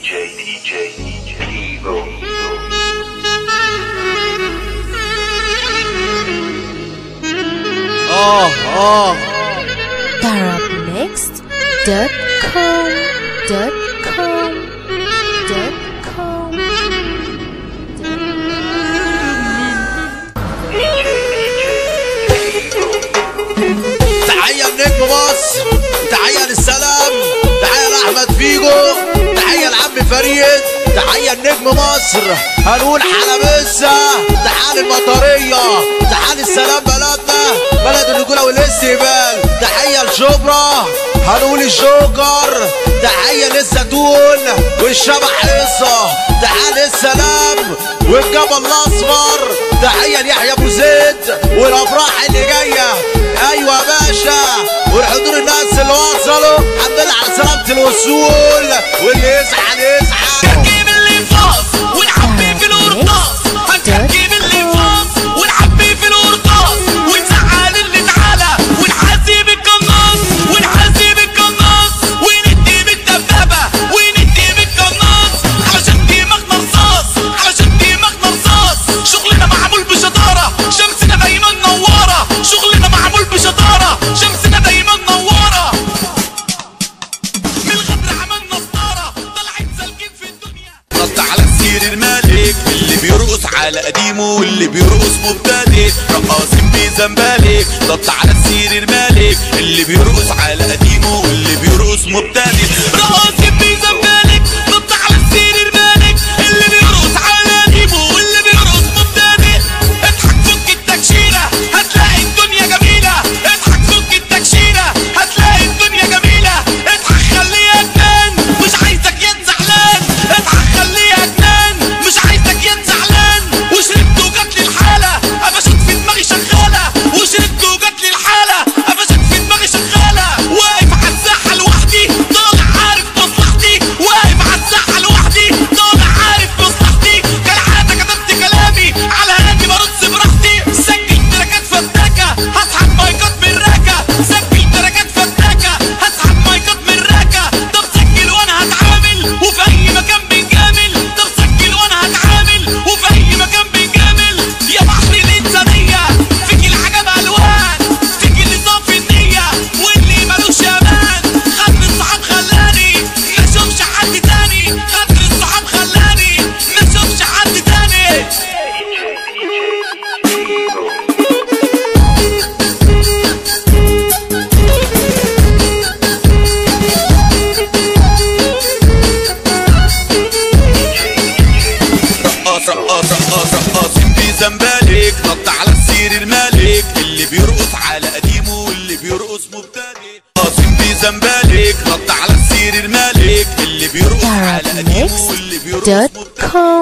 DJ Eagle. Darabnext.com. تحية لنجم مصر، تحية للسلام، تحية لأحمد فيجو، تحية لعم فريد، تحية لنجم مصر. هنقول حلبسة، تحية للمطرية، تحية للسلام بلدنا، بلد الرجولة والاستقبال. تحية لشبرا، هنقول الجوكر، تحية للزيتون والشبح قصة، تحية للسلام والجبل الأسمر، تحية ليحيى أبو زيد والأفراح اللي جاية. ايوه يا باشا، والحضور الناس اللي وصلوا الحمد لله على سلامة الوصول، واللي يزعل يزعل. هنجيب اللي فاص ونعبي في القرطاس، هنجيب اللي فاص ونعبي في القرطاس، ونزعل اللي تعالى ونحاسب القناص، ونحاسب القناص، وندي بالدبابة وندي بالقناص، علشان دماغنا رصاص، علشان دماغنا رصاص. شغلنا معمول بشطارة، شمسنا دايما نوارة، شغلنا معمول بشطارة، شمسنا دايما نوارة. من الغدر عملنا ستارة، طلعت سالكين في الدنيا. نط على السير المالك اللي بيرقص على قديمه واللي بيرقص مبتدئ، رقاصين بزنبالك. نط على السير المالك اللي بيرقص على قديمه واللي بيرقص مبتدئ، رقاصين بزنبالك. نط على السير المالك اللي بيرقص على قديمه واللي بيرقص مبتدئ. اضحك فك التكشيرة هتلاقي الدنيا جميلة، اضحك فك التكشيرة هتلاقي الدنيا جميلة. اضحك خليها جنان مش عايزك ين زعلان، اضحك خليها جنان مش عايزك ين زعلان. وشربت وجاتلي الحالة قفشت في دماغي شغالة، وشربت وجاتلي الحالة قفشت في دماغي شغالة. واقف على الساحة لوحدي طالع عارف مصلحتي، واقف على الساحة لوحدي طالع عارف مصلحتي. كالعادة كتبت كلامي على هادي برص براحتي، سجل تراكات فتاكة هسحب مايكات من راكة، سجل تراكات فتاكة هسحب مايكات من راكة. طب سجل وانا هتعامل وفي اي مكان بنجامل، طب سجل وانا هتعامل وفي اي مكان بنجامل. يا بحر الانسانية فيك العجب الوان، فيك اللي صافي النية واللي ملوش امان. خاطر الصحاب خلاني ما اشوفش حد تاني، خاطر الصحاب خلاني ما اشوفش حد تاني. رقاصين بزنبالك. نط على السير المالك اللي بيرقص على قديمه واللي بيرقص مبتدئ، رقاصين بزنبالك. نط على السير المالك اللي بيرقص على قديمه واللي بيرقص مبتدئ.